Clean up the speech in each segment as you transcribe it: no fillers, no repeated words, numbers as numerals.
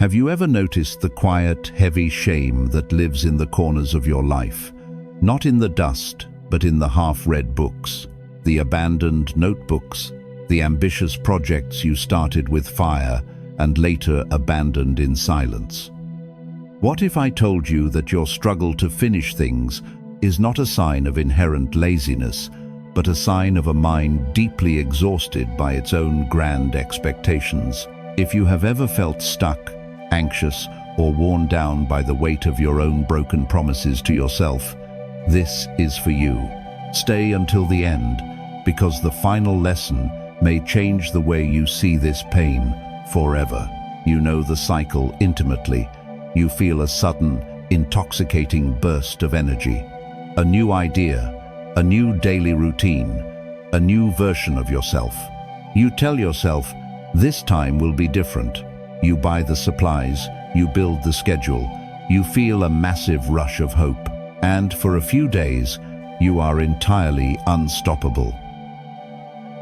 Have you ever noticed the quiet, heavy shame that lives in the corners of your life? Not in the dust, but in the half-read books, the abandoned notebooks, the ambitious projects you started with fire and later abandoned in silence. What if I told you that your struggle to finish things is not a sign of inherent laziness, but a sign of a mind deeply exhausted by its own grand expectations? If you have ever felt stuck, anxious, or worn down by the weight of your own broken promises to yourself, this is for you. Stay until the end, because the final lesson may change the way you see this pain forever. You know the cycle intimately. You feel a sudden, intoxicating burst of energy. A new idea, a new daily routine, a new version of yourself. You tell yourself, this time will be different. You buy the supplies, you build the schedule, you feel a massive rush of hope. And for a few days, you are entirely unstoppable.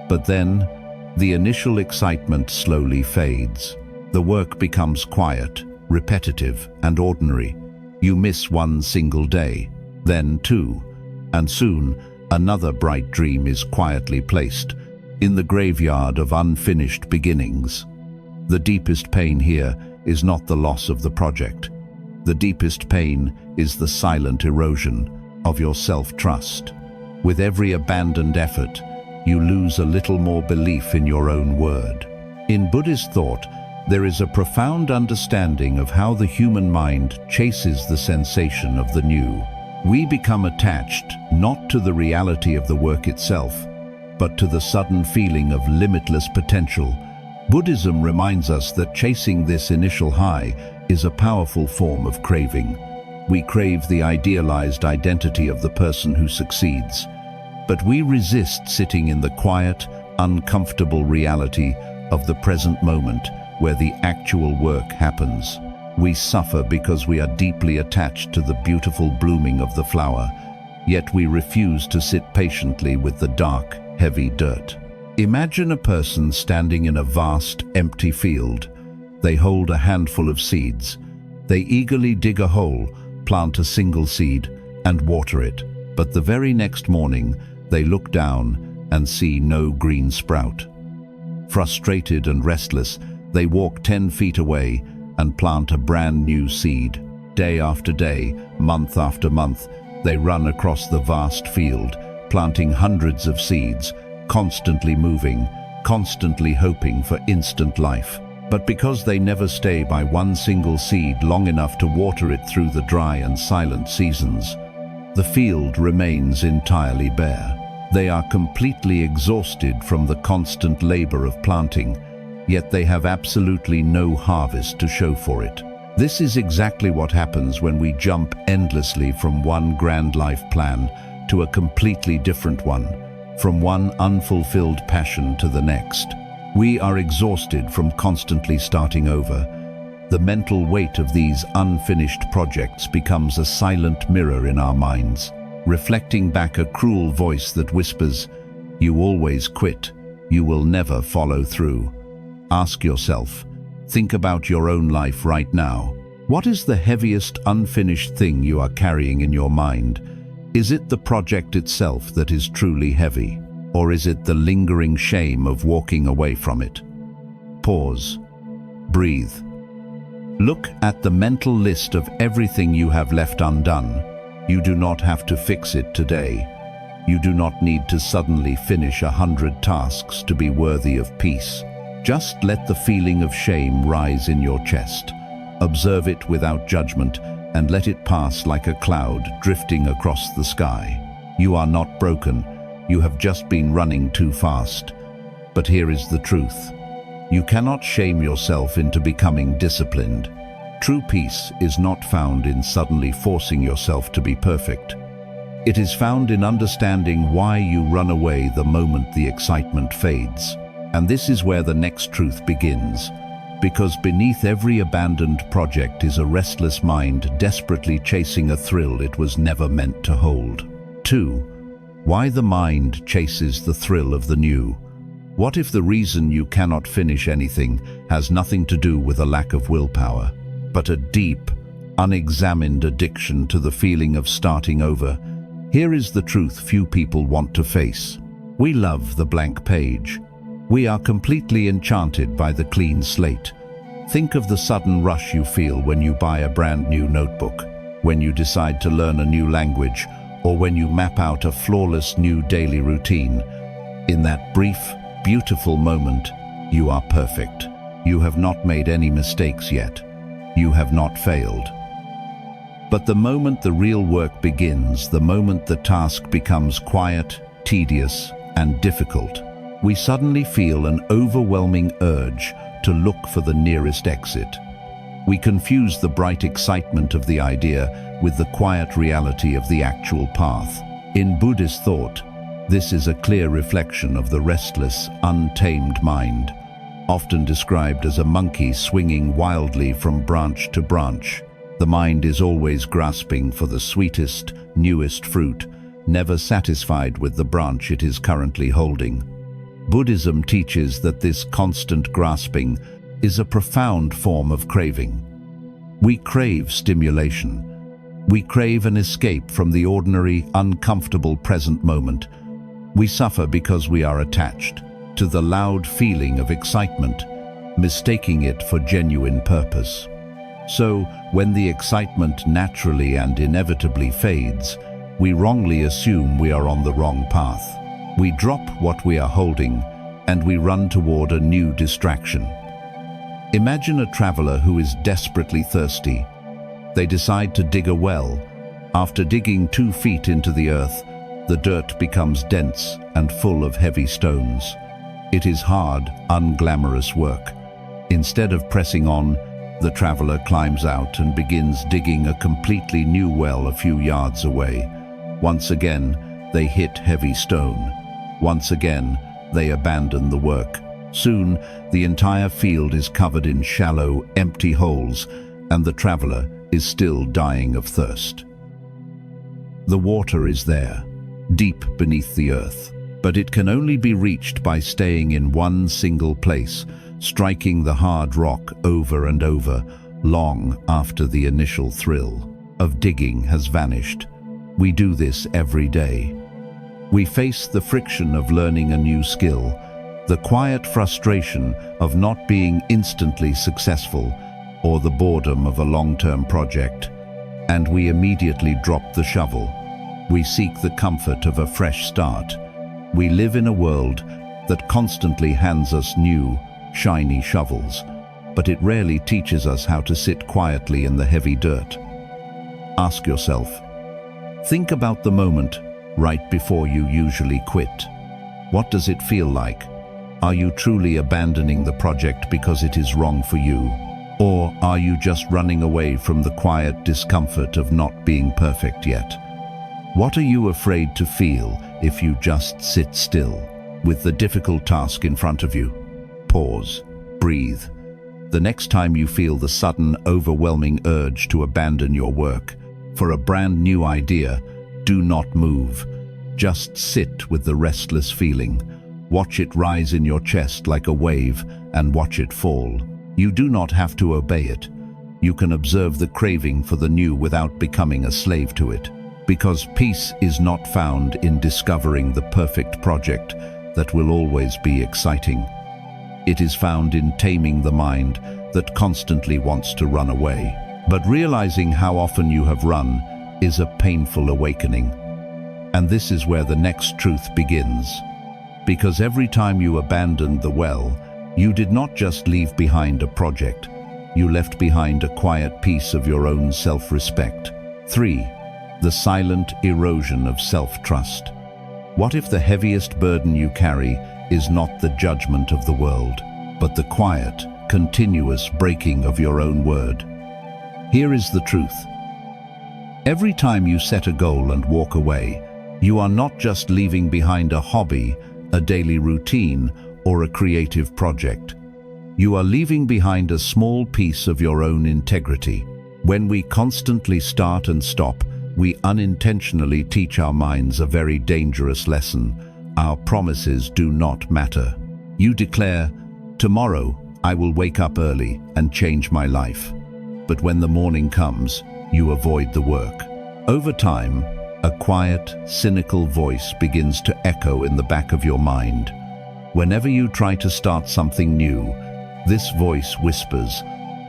But then, the initial excitement slowly fades. The work becomes quiet, repetitive, and ordinary. You miss one single day, then two, and soon another bright dream is quietly placed in the graveyard of unfinished beginnings. The deepest pain here is not the loss of the project. The deepest pain is the silent erosion of your self-trust. With every abandoned effort, you lose a little more belief in your own word. In Buddhist thought, there is a profound understanding of how the human mind chases the sensation of the new. We become attached not to the reality of the work itself, but to the sudden feeling of limitless potential. Buddhism reminds us that chasing this initial high is a powerful form of craving. We crave the idealized identity of the person who succeeds, but we resist sitting in the quiet, uncomfortable reality of the present moment where the actual work happens. We suffer because we are deeply attached to the beautiful blooming of the flower, yet we refuse to sit patiently with the dark, heavy dirt. Imagine a person standing in a vast, empty field. They hold a handful of seeds. They eagerly dig a hole, plant a single seed, and water it. But the very next morning, they look down and see no green sprout. Frustrated and restless, they walk 10 feet away and plant a brand new seed. Day after day, month after month, they run across the vast field, planting hundreds of seeds, constantly moving, constantly hoping for instant life. But because they never stay by one single seed long enough to water it through the dry and silent seasons, the field remains entirely bare. They are completely exhausted from the constant labor of planting, yet they have absolutely no harvest to show for it. This is exactly what happens when we jump endlessly from one grand life plan to a completely different one, from one unfulfilled passion to the next. We are exhausted from constantly starting over. The mental weight of these unfinished projects becomes a silent mirror in our minds, reflecting back a cruel voice that whispers, "You always quit. You will never follow through." Ask yourself, think about your own life right now. What is the heaviest unfinished thing you are carrying in your mind? Is it the project itself that is truly heavy? Or is it the lingering shame of walking away from it? Pause. Breathe. Look at the mental list of everything you have left undone. You do not have to fix it today. You do not need to suddenly finish 100 tasks to be worthy of peace. Just let the feeling of shame rise in your chest. Observe it without judgment and let it pass like a cloud drifting across the sky. You are not broken. You have just been running too fast. But here is the truth. You cannot shame yourself into becoming disciplined. True peace is not found in suddenly forcing yourself to be perfect. It is found in understanding why you run away the moment the excitement fades. And this is where the next truth begins. Because beneath every abandoned project is a restless mind desperately chasing a thrill it was never meant to hold. 2. Why the mind chases the thrill of the new. What if the reason you cannot finish anything has nothing to do with a lack of willpower, but a deep, unexamined addiction to the feeling of starting over? Here is the truth few people want to face. We love the blank page. We are completely enchanted by the clean slate. Think of the sudden rush you feel when you buy a brand new notebook, when you decide to learn a new language, or when you map out a flawless new daily routine. In that brief, beautiful moment, you are perfect. You have not made any mistakes yet. You have not failed. But the moment the real work begins, the moment the task becomes quiet, tedious, and difficult, we suddenly feel an overwhelming urge to look for the nearest exit. We confuse the bright excitement of the idea with the quiet reality of the actual path. In Buddhist thought, this is a clear reflection of the restless, untamed mind, often described as a monkey swinging wildly from branch to branch. The mind is always grasping for the sweetest, newest fruit, never satisfied with the branch it is currently holding. Buddhism teaches that this constant grasping is a profound form of craving. We crave stimulation. We crave an escape from the ordinary, uncomfortable present moment. We suffer because we are attached to the loud feeling of excitement, mistaking it for genuine purpose. So, when the excitement naturally and inevitably fades, we wrongly assume we are on the wrong path. We drop what we are holding and we run toward a new distraction. Imagine a traveler who is desperately thirsty. They decide to dig a well. After digging 2 feet into the earth, the dirt becomes dense and full of heavy stones. It is hard, unglamorous work. Instead of pressing on, the traveler climbs out and begins digging a completely new well a few yards away. Once again, they hit heavy stone. Once again, they abandon the work. Soon, the entire field is covered in shallow, empty holes, and the traveler is still dying of thirst. The water is there, deep beneath the earth, but it can only be reached by staying in one single place, striking the hard rock over and over, long after the initial thrill of digging has vanished. We do this every day. We face the friction of learning a new skill, the quiet frustration of not being instantly successful, or the boredom of a long-term project, and we immediately drop the shovel. We seek the comfort of a fresh start. We live in a world that constantly hands us new, shiny shovels, but it rarely teaches us how to sit quietly in the heavy dirt. Ask yourself, think about the moment right before you usually quit. What does it feel like? Are you truly abandoning the project because it is wrong for you? Or are you just running away from the quiet discomfort of not being perfect yet? What are you afraid to feel if you just sit still with the difficult task in front of you? Pause, breathe. The next time you feel the sudden, overwhelming urge to abandon your work for a brand new idea, do not move. Just sit with the restless feeling. Watch it rise in your chest like a wave and watch it fall. You do not have to obey it. You can observe the craving for the new without becoming a slave to it. Because peace is not found in discovering the perfect project that will always be exciting. It is found in taming the mind that constantly wants to run away. But realizing how often you have run is a painful awakening. And this is where the next truth begins. Because every time you abandoned the well, you did not just leave behind a project, you left behind a quiet piece of your own self-respect. 3. The silent erosion of self-trust. What if the heaviest burden you carry is not the judgment of the world, but the quiet, continuous breaking of your own word? Here is the truth. Every time you set a goal and walk away, you are not just leaving behind a hobby, a daily routine, or a creative project. You are leaving behind a small piece of your own integrity. When we constantly start and stop, we unintentionally teach our minds a very dangerous lesson. Our promises do not matter. You declare, "Tomorrow I will wake up early and change my life." But when the morning comes, you avoid the work. Over time, a quiet, cynical voice begins to echo in the back of your mind. Whenever you try to start something new, this voice whispers,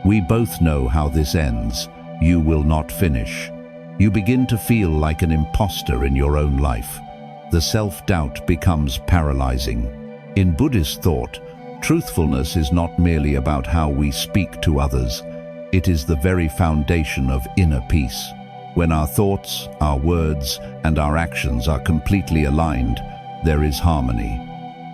"We both know how this ends. You will not finish." You begin to feel like an imposter in your own life. The self-doubt becomes paralyzing. In Buddhist thought, truthfulness is not merely about how we speak to others. It is the very foundation of inner peace. When our thoughts, our words, and our actions are completely aligned, there is harmony.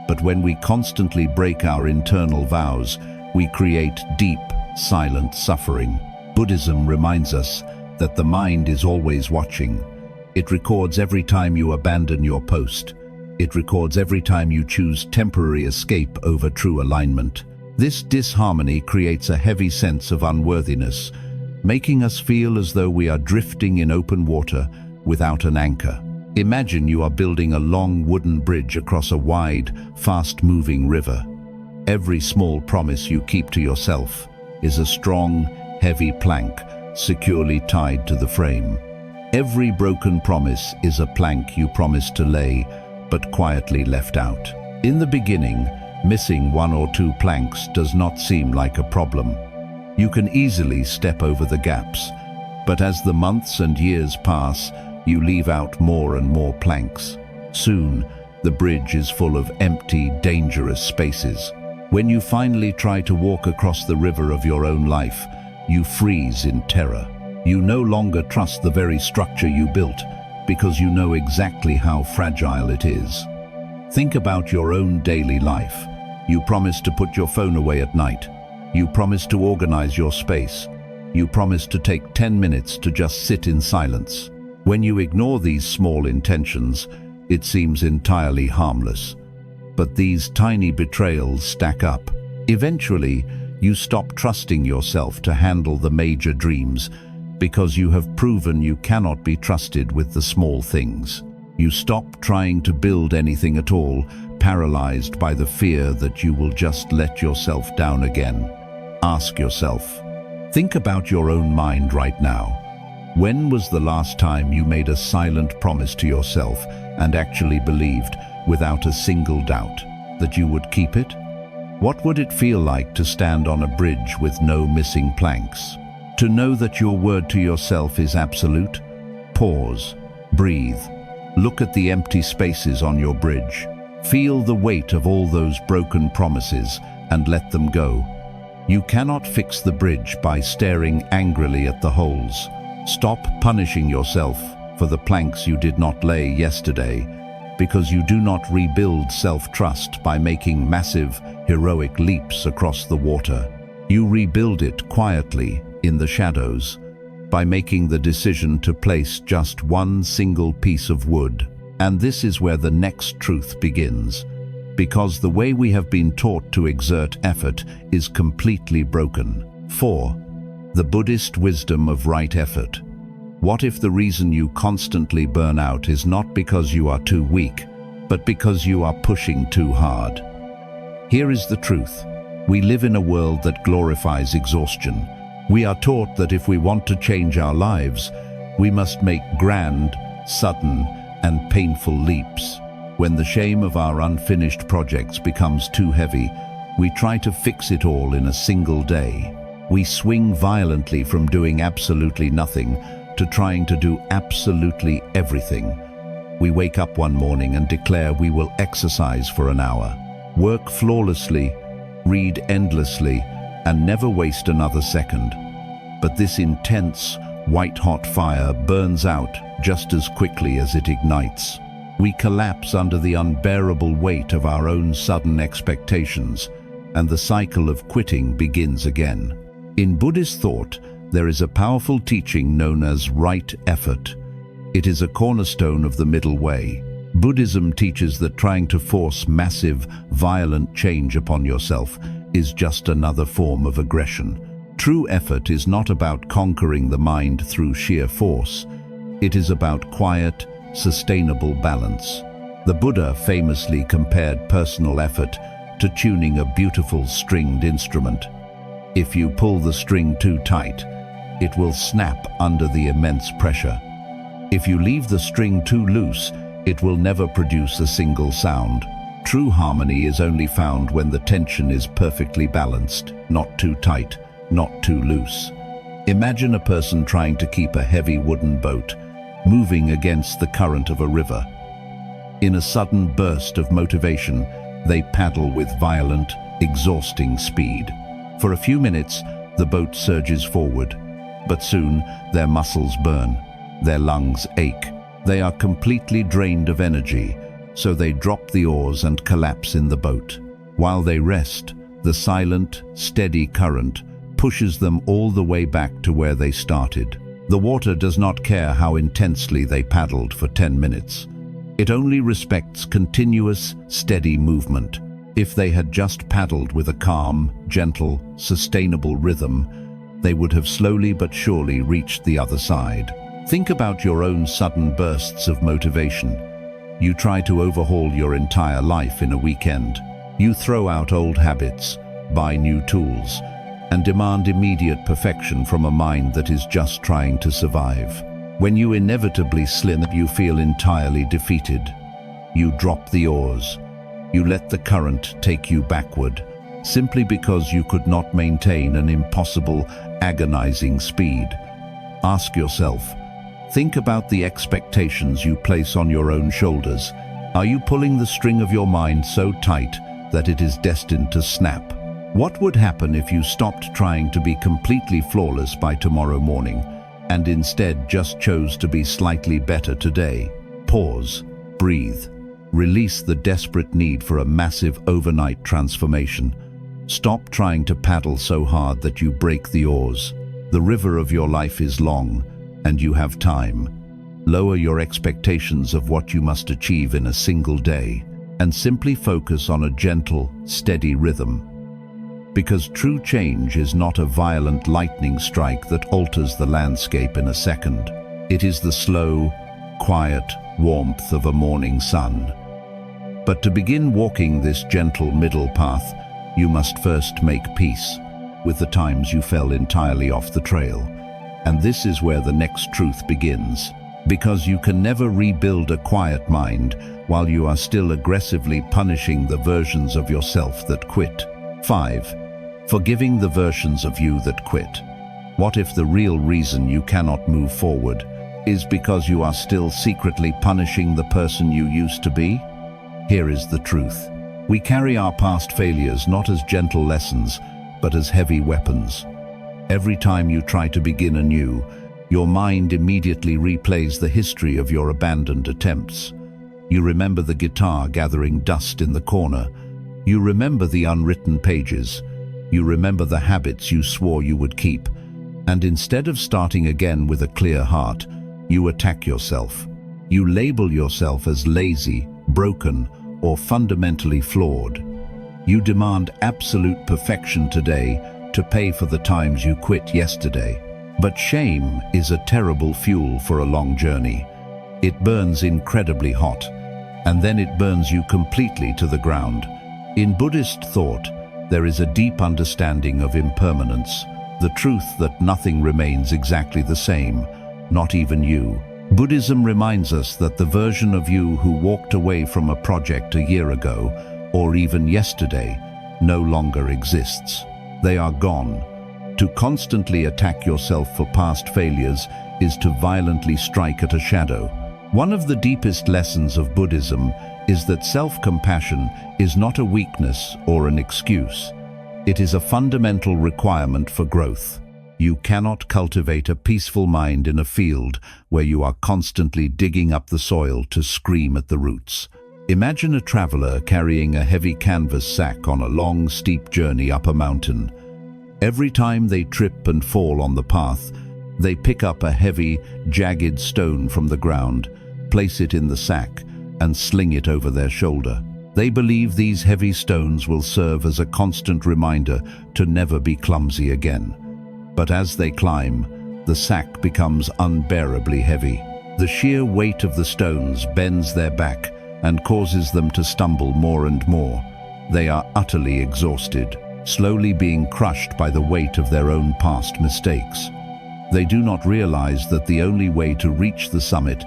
But when we constantly break our internal vows, we create deep, silent suffering. Buddhism reminds us that the mind is always watching. It records every time you abandon your post. It records every time you choose temporary escape over true alignment. This disharmony creates a heavy sense of unworthiness, making us feel as though we are drifting in open water without an anchor. Imagine you are building a long wooden bridge across a wide, fast-moving river. Every small promise you keep to yourself is a strong, heavy plank securely tied to the frame. Every broken promise is a plank you promised to lay, but quietly left out. In the beginning, missing one or two planks does not seem like a problem. You can easily step over the gaps, but as the months and years pass, you leave out more and more planks. Soon, the bridge is full of empty, dangerous spaces. When you finally try to walk across the river of your own life, you freeze in terror. You no longer trust the very structure you built, because you know exactly how fragile it is. Think about your own daily life. You promise to put your phone away at night. You promise to organize your space. You promise to take 10 minutes to just sit in silence. When you ignore these small intentions, it seems entirely harmless. But these tiny betrayals stack up. Eventually, you stop trusting yourself to handle the major dreams because you have proven you cannot be trusted with the small things. You stop trying to build anything at all, paralyzed by the fear that you will just let yourself down again. Ask yourself, think about your own mind right now. When was the last time you made a silent promise to yourself and actually believed, without a single doubt, that you would keep it? What would it feel like to stand on a bridge with no missing planks? To know that your word to yourself is absolute? Pause, breathe, look at the empty spaces on your bridge. Feel the weight of all those broken promises and let them go. You cannot fix the bridge by staring angrily at the holes. Stop punishing yourself for the planks you did not lay yesterday, because you do not rebuild self-trust by making massive, heroic leaps across the water. You rebuild it quietly, in the shadows, by making the decision to place just one single piece of wood. And this is where the next truth begins, because the way we have been taught to exert effort is completely broken. 4. The Buddhist wisdom of right effort. What if the reason you constantly burn out is not because you are too weak, but because you are pushing too hard? Here is the truth. We live in a world that glorifies exhaustion. We are taught that if we want to change our lives, we must make grand, sudden, and painful leaps. When the shame of our unfinished projects becomes too heavy, we try to fix it all in a single day. We swing violently from doing absolutely nothing to trying to do absolutely everything. We wake up one morning and declare we will exercise for an hour, work flawlessly, read endlessly, and never waste another second. But this intense, white-hot fire burns out just as quickly as it ignites. We collapse under the unbearable weight of our own sudden expectations, and the cycle of quitting begins again. In Buddhist thought, there is a powerful teaching known as right effort. It is a cornerstone of the middle way. Buddhism teaches that trying to force massive, violent change upon yourself is just another form of aggression. True effort is not about conquering the mind through sheer force. It is about quiet, sustainable balance. The Buddha famously compared personal effort to tuning a beautiful stringed instrument. If you pull the string too tight, it will snap under the immense pressure. If you leave the string too loose, it will never produce a single sound. True harmony is only found when the tension is perfectly balanced, not too tight, not too loose. Imagine a person trying to keep a heavy wooden boat moving against the current of a river. In a sudden burst of motivation, they paddle with violent, exhausting speed. For a few minutes, the boat surges forward, but soon their muscles burn, their lungs ache. They are completely drained of energy, so they drop the oars and collapse in the boat. While they rest, the silent, steady current pushes them all the way back to where they started. The water does not care how intensely they paddled for 10 minutes. It only respects continuous, steady movement. If they had just paddled with a calm, gentle, sustainable rhythm, they would have slowly but surely reached the other side. Think about your own sudden bursts of motivation. You try to overhaul your entire life in a weekend. You throw out old habits, buy new tools, and demand immediate perfection from a mind that is just trying to survive. When you inevitably slip, you feel entirely defeated. You drop the oars. You let the current take you backward, simply because you could not maintain an impossible, agonizing speed. Ask yourself, think about the expectations you place on your own shoulders. Are you pulling the string of your mind so tight that it is destined to snap? What would happen if you stopped trying to be completely flawless by tomorrow morning and instead just chose to be slightly better today? Pause, breathe, release the desperate need for a massive overnight transformation. Stop trying to paddle so hard that you break the oars. The river of your life is long, and you have time. Lower your expectations of what you must achieve in a single day, and simply focus on a gentle, steady rhythm. Because true change is not a violent lightning strike that alters the landscape in a second. It is the slow, quiet warmth of a morning sun. But to begin walking this gentle middle path, you must first make peace with the times you fell entirely off the trail. And this is where the next truth begins. Because you can never rebuild a quiet mind while you are still aggressively punishing the versions of yourself that quit. 5. Forgiving the versions of you that quit. What if the real reason you cannot move forward is because you are still secretly punishing the person you used to be? Here is the truth. We carry our past failures not as gentle lessons, but as heavy weapons. Every time you try to begin anew, your mind immediately replays the history of your abandoned attempts. You remember the guitar gathering dust in the corner. You remember the unwritten pages. You remember the habits you swore you would keep. And instead of starting again with a clear heart, you attack yourself. You label yourself as lazy, broken, or fundamentally flawed. You demand absolute perfection today to pay for the times you quit yesterday. But shame is a terrible fuel for a long journey. It burns incredibly hot, and then it burns you completely to the ground. In Buddhist thought, there is a deep understanding of impermanence, the truth that nothing remains exactly the same, not even you. Buddhism reminds us that the version of you who walked away from a project a year ago, or even yesterday, no longer exists. They are gone. To constantly attack yourself for past failures is to violently strike at a shadow. One of the deepest lessons of Buddhism is that self-compassion is not a weakness or an excuse. It is a fundamental requirement for growth. You cannot cultivate a peaceful mind in a field where you are constantly digging up the soil to scream at the roots. Imagine a traveler carrying a heavy canvas sack on a long, steep journey up a mountain. Every time they trip and fall on the path, they pick up a heavy, jagged stone from the ground, place it in the sack, and sling it over their shoulder. They believe these heavy stones will serve as a constant reminder to never be clumsy again. But as they climb, the sack becomes unbearably heavy. The sheer weight of the stones bends their back and causes them to stumble more and more. They are utterly exhausted, slowly being crushed by the weight of their own past mistakes. They do not realize that the only way to reach the summit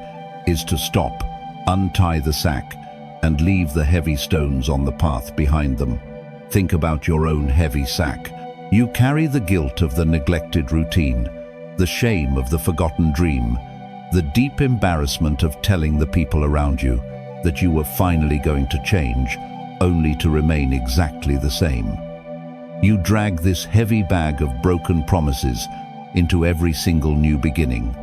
is to stop, untie the sack, and leave the heavy stones on the path behind them. Think about your own heavy sack. You carry the guilt of the neglected routine, the shame of the forgotten dream, the deep embarrassment of telling the people around you that you were finally going to change, only to remain exactly the same. You drag this heavy bag of broken promises into every single new beginning.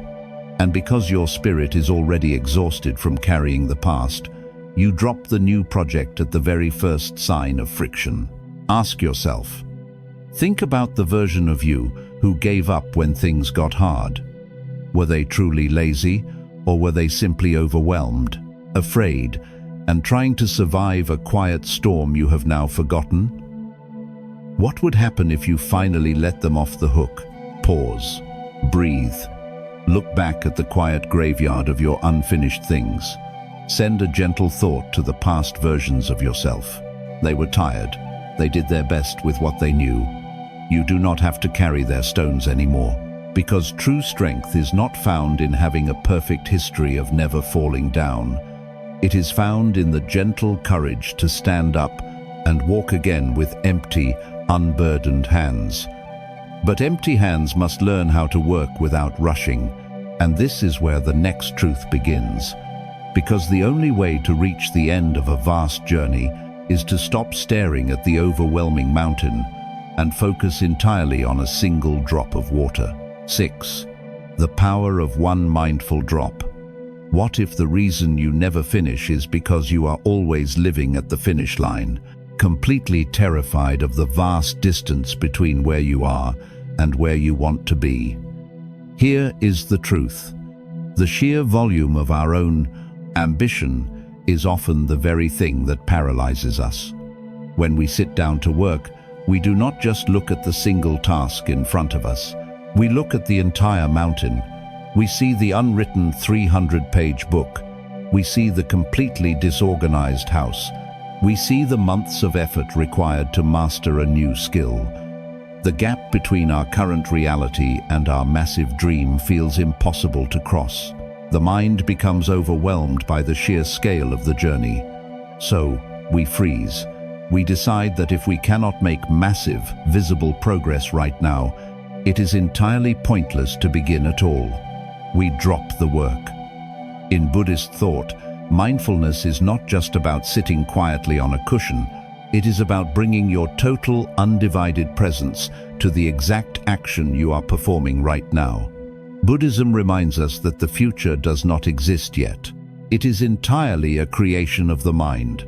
And because your spirit is already exhausted from carrying the past, you drop the new project at the very first sign of friction. Ask yourself, think about the version of you who gave up when things got hard. Were they truly lazy, or were they simply overwhelmed, afraid, and trying to survive a quiet storm you have now forgotten? What would happen if you finally let them off the hook? Pause, breathe, look back at the quiet graveyard of your unfinished things. Send a gentle thought to the past versions of yourself. They were tired. They did their best with what they knew. You do not have to carry their stones anymore, because true strength is not found in having a perfect history of never falling down. It is found in the gentle courage to stand up and walk again with empty, unburdened hands. But empty hands must learn how to work without rushing, and this is where the next truth begins. Because the only way to reach the end of a vast journey is to stop staring at the overwhelming mountain and focus entirely on a single drop of water. 6. The power of one mindful drop. What if the reason you never finish is because you are always living at the finish line, completely terrified of the vast distance between where you are and where you want to be? Here is the truth. The sheer volume of our own ambition is often the very thing that paralyzes us. When we sit down to work, we do not just look at the single task in front of us. We look at the entire mountain. We see the unwritten 300-page book. We see the completely disorganized house. We see the months of effort required to master a new skill. The gap between our current reality and our massive dream feels impossible to cross. The mind becomes overwhelmed by the sheer scale of the journey. So, we freeze. We decide that if we cannot make massive, visible progress right now, it is entirely pointless to begin at all. We drop the work. In Buddhist thought, mindfulness is not just about sitting quietly on a cushion. It is about bringing your total, undivided presence to the exact action you are performing right now. Buddhism reminds us that the future does not exist yet. It is entirely a creation of the mind.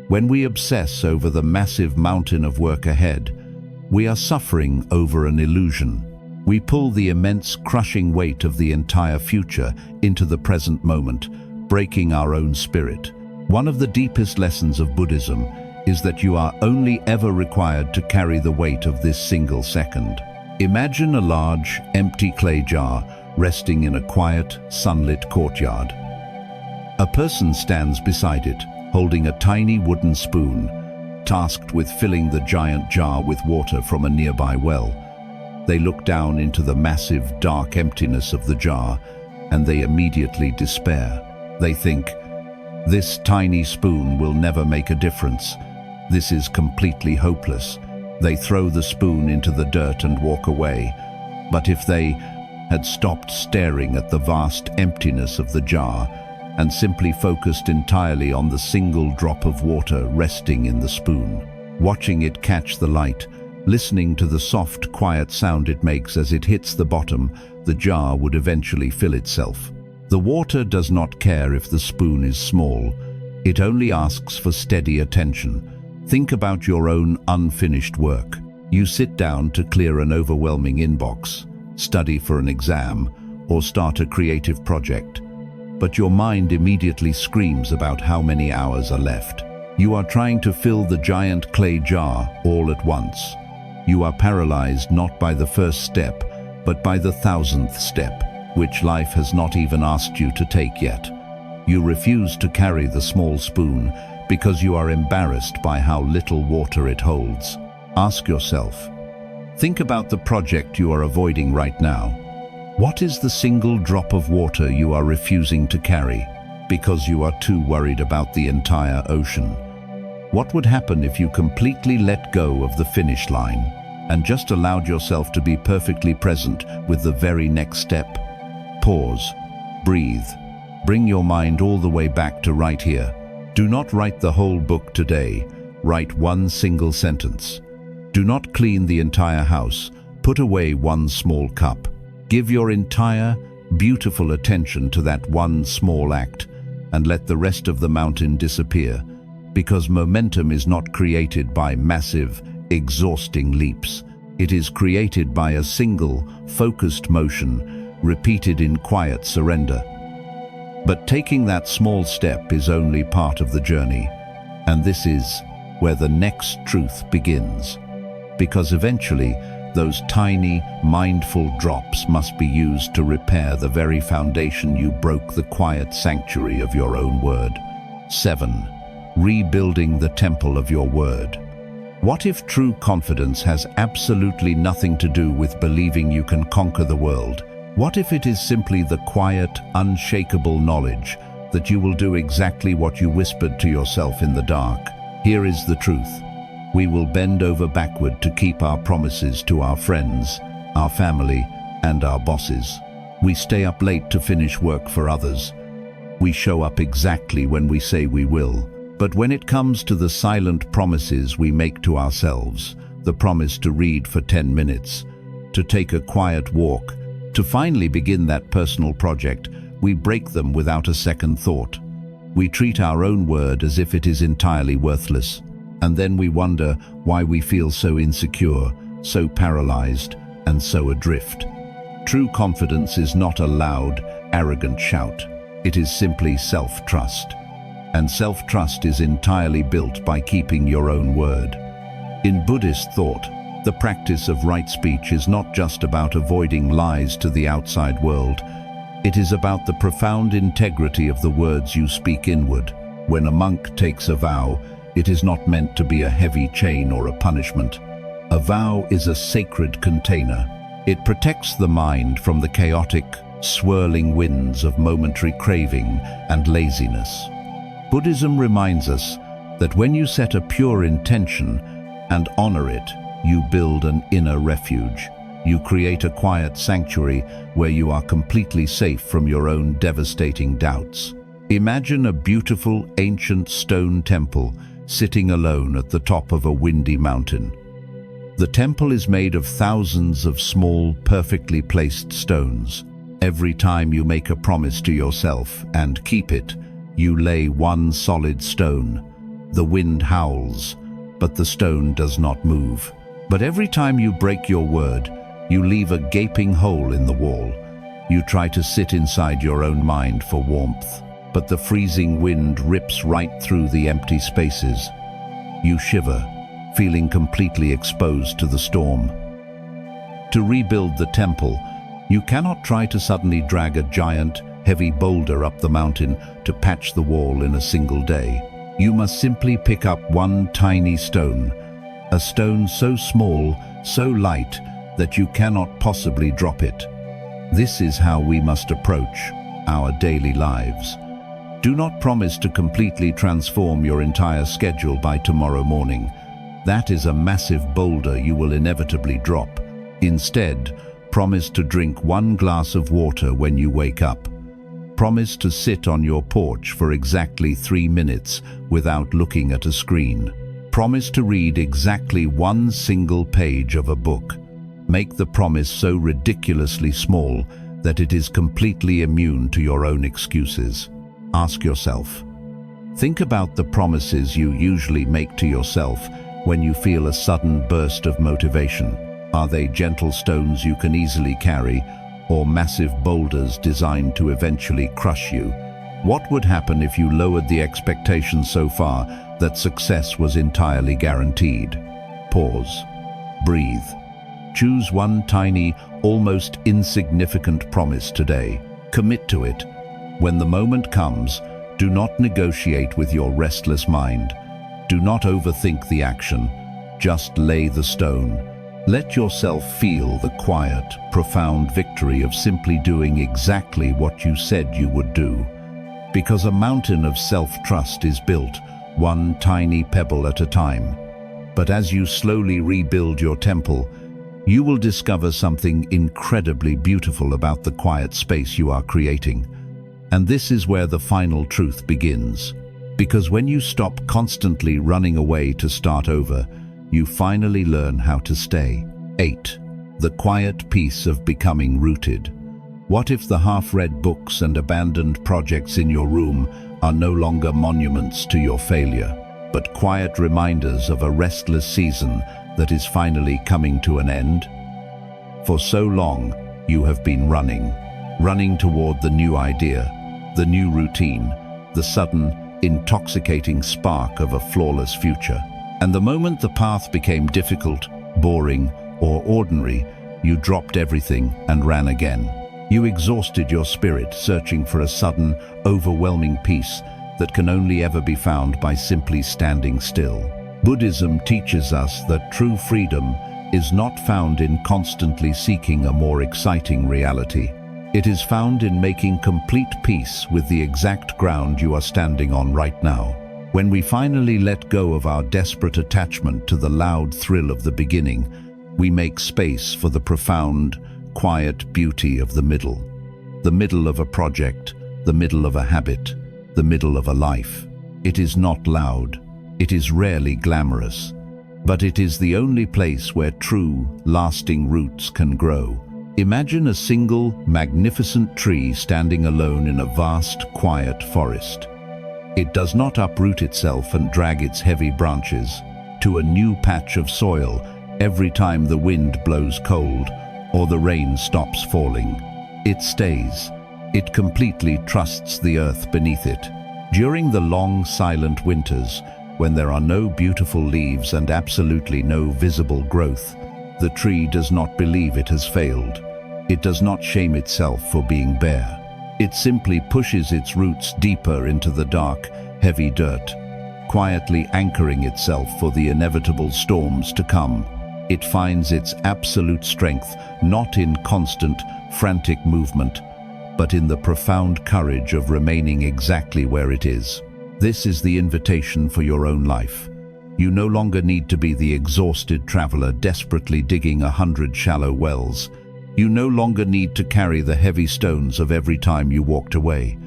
When we obsess over the massive mountain of work ahead, we are suffering over an illusion. We pull the immense, crushing weight of the entire future into the present moment, breaking our own spirit. One of the deepest lessons of Buddhism is that you are only ever required to carry the weight of this single second. Imagine a large, empty clay jar resting in a quiet, sunlit courtyard. A person stands beside it, holding a tiny wooden spoon, tasked with filling the giant jar with water from a nearby well. They look down into the massive, dark emptiness of the jar, and they immediately despair. They think, "This tiny spoon will never make a difference. This is completely hopeless." They throw the spoon into the dirt and walk away. But if they had stopped staring at the vast emptiness of the jar and simply focused entirely on the single drop of water resting in the spoon, watching it catch the light, listening to the soft, quiet sound it makes as it hits the bottom, the jar would eventually fill itself. The water does not care if the spoon is small. It only asks for steady attention. Think about your own unfinished work. You sit down to clear an overwhelming inbox, study for an exam, or start a creative project. But your mind immediately screams about how many hours are left. You are trying to fill the giant clay jar all at once. You are paralyzed not by the first step, but by the 1,000th step, which life has not even asked you to take yet. You refuse to carry the small spoon because you are embarrassed by how little water it holds. Ask yourself, think about the project you are avoiding right now. What is the single drop of water you are refusing to carry because you are too worried about the entire ocean? What would happen if you completely let go of the finish line and just allowed yourself to be perfectly present with the very next step? Pause, breathe, bring your mind all the way back to right here. Do not write the whole book today. Write one single sentence. Do not clean the entire house. Put away one small cup. Give your entire, beautiful attention to that one small act and let the rest of the mountain disappear, because momentum is not created by massive, exhausting leaps. It is created by a single, focused motion, repeated in quiet surrender. But taking that small step is only part of the journey, and this is where the next truth begins. Because eventually, those tiny, mindful drops must be used to repair the very foundation you broke, the quiet sanctuary of your own word. 7. Rebuilding the temple of your word. What if true confidence has absolutely nothing to do with believing you can conquer the world? What if it is simply the quiet, unshakable knowledge that you will do exactly what you whispered to yourself in the dark? Here is the truth. We will bend over backward to keep our promises to our friends, our family, and our bosses. We stay up late to finish work for others. We show up exactly when we say we will. But when it comes to the silent promises we make to ourselves, the promise to read for 10 minutes, to take a quiet walk, to finally begin that personal project, we break them without a second thought. We treat our own word as if it is entirely worthless. And then we wonder why we feel so insecure, so paralyzed, and so adrift. True confidence is not a loud, arrogant shout. It is simply self-trust. And self-trust is entirely built by keeping your own word. In Buddhist thought, the practice of right speech is not just about avoiding lies to the outside world. It is about the profound integrity of the words you speak inward. When a monk takes a vow, it is not meant to be a heavy chain or a punishment. A vow is a sacred container. It protects the mind from the chaotic, swirling winds of momentary craving and laziness. Buddhism reminds us that when you set a pure intention and honor it, you build an inner refuge. You create a quiet sanctuary where you are completely safe from your own devastating doubts. Imagine a beautiful, ancient stone temple sitting alone at the top of a windy mountain. The temple is made of thousands of small, perfectly placed stones. Every time you make a promise to yourself and keep it, you lay one solid stone. The wind howls, but the stone does not move. But every time you break your word, you leave a gaping hole in the wall. You try to sit inside your own mind for warmth, but the freezing wind rips right through the empty spaces. You shiver, feeling completely exposed to the storm. To rebuild the temple, you cannot try to suddenly drag a giant, heavy boulder up the mountain to patch the wall in a single day. You must simply pick up one tiny stone, a stone so small, so light, that you cannot possibly drop it. This is how we must approach our daily lives. Do not promise to completely transform your entire schedule by tomorrow morning. That is a massive boulder you will inevitably drop. Instead, promise to drink one glass of water when you wake up. Promise to sit on your porch for exactly 3 minutes without looking at a screen. Promise to read exactly one single page of a book. Make the promise so ridiculously small that it is completely immune to your own excuses. Ask yourself. Think about the promises you usually make to yourself when you feel a sudden burst of motivation. Are they gentle stones you can easily carry, or massive boulders designed to eventually crush you? What would happen if you lowered the expectation so far that success was entirely guaranteed? Pause. Breathe. Choose one tiny, almost insignificant promise today. Commit to it. When the moment comes, Do not negotiate with your restless mind. Do not overthink the action. Just lay the stone. Let yourself feel the quiet, profound victory of simply doing exactly what you said you would do. Because a mountain of self-trust is built, one tiny pebble at a time. But as you slowly rebuild your temple, you will discover something incredibly beautiful about the quiet space you are creating. And this is where the final truth begins. Because when you stop constantly running away to start over, you finally learn how to stay. 8. The quiet peace of becoming rooted. What if the half-read books and abandoned projects in your room are no longer monuments to your failure, but quiet reminders of a restless season that is finally coming to an end? For so long, you have been running toward the new idea, the new routine, the sudden, intoxicating spark of a flawless future. And the moment the path became difficult, boring, or ordinary, you dropped everything and ran again. You exhausted your spirit, searching for a sudden, overwhelming peace that can only ever be found by simply standing still. Buddhism teaches us that true freedom is not found in constantly seeking a more exciting reality. It is found in making complete peace with the exact ground you are standing on right now. When we finally let go of our desperate attachment to the loud thrill of the beginning, we make space for the profound, quiet beauty of the middle. The middle of a project, the middle of a habit, the middle of a life. It is not loud, it is rarely glamorous, but it is the only place where true, lasting roots can grow. Imagine a single, magnificent tree standing alone in a vast, quiet forest. It does not uproot itself and drag its heavy branches to a new patch of soil every time the wind blows cold or the rain stops falling. It stays. It completely trusts the earth beneath it. During the long, silent winters, when there are no beautiful leaves and absolutely no visible growth, the tree does not believe it has failed. It does not shame itself for being bare. It simply pushes its roots deeper into the dark, heavy dirt, quietly anchoring itself for the inevitable storms to come. It finds its absolute strength not in constant, frantic movement, but in the profound courage of remaining exactly where it is. This is the invitation for your own life. You no longer need to be the exhausted traveler desperately digging 100 shallow wells. You no longer need to carry the heavy stones of every time you walked away.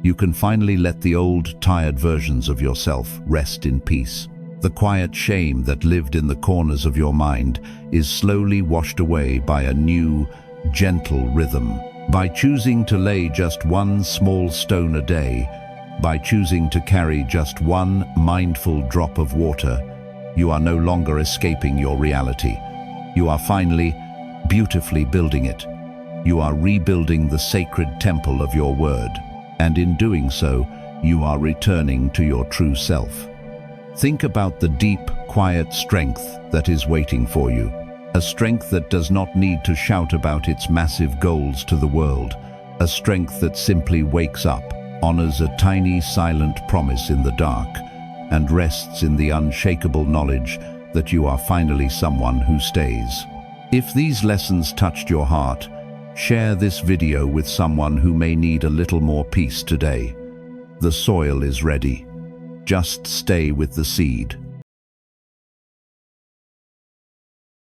You can finally let the old, tired versions of yourself rest in peace. The quiet shame that lived in the corners of your mind is slowly washed away by a new, gentle rhythm. By choosing to lay just one small stone a day, by choosing to carry just one mindful drop of water, you are no longer escaping your reality. You are finally, beautifully building it. You are rebuilding the sacred temple of your word, and in doing so, you are returning to your true self. Think about the deep, quiet strength that is waiting for you. A strength that does not need to shout about its massive goals to the world. A strength that simply wakes up, honors a tiny, silent promise in the dark, and rests in the unshakable knowledge that you are finally someone who stays. If these lessons touched your heart, share this video with someone who may need a little more peace today. The soil is ready. Just stay with the seed.